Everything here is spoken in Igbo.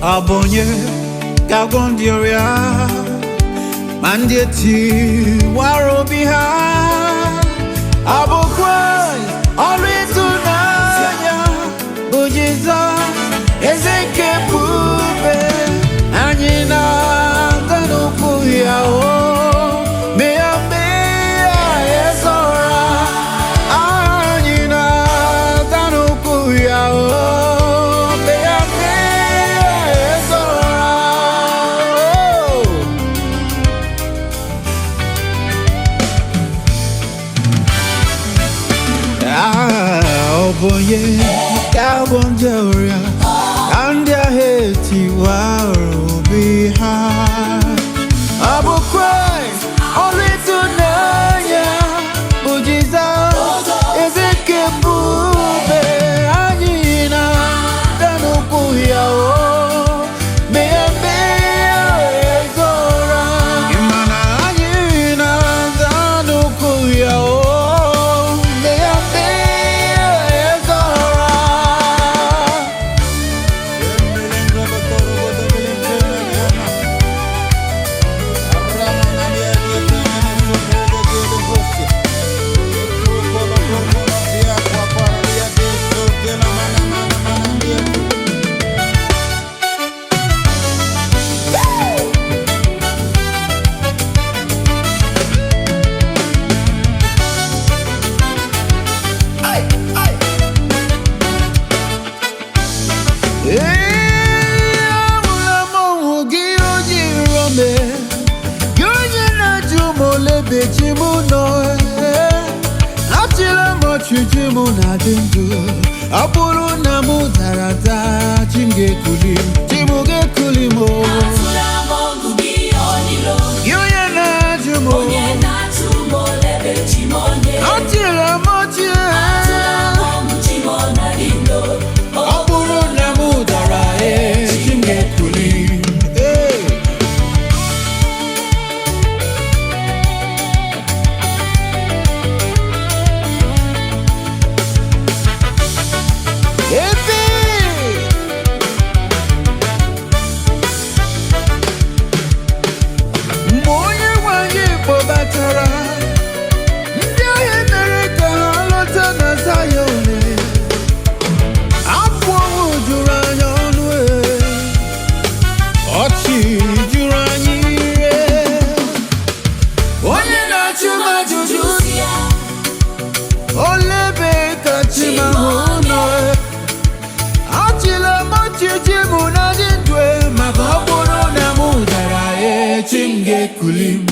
Abonye Gagondioria Mandieti Warobiha Obu Christ itun'anya Jesus Eze Ebube anyị na-aga ya o Mee Ya Eze Ora anyị na-aga ya o Mee Ya Eze Ora Obonye Gagondioria and I hate you are behind. Obu Christ, itun'anya Jesus Eze Ebube anyị na-aga ya o Mee Ya Eze Ora ịmana anyị na-aga ya o Mee Ya Eze Ora Chimu na dindu Apuru na mudarata Chimge kulim Chimu ge kulimo Atula mongu bi onilo Yoye na jumo Onye na tumo lebe chimone Atila mochie Atula mongu chimona lindo Apuru na mudarata Chimge kulim Kulim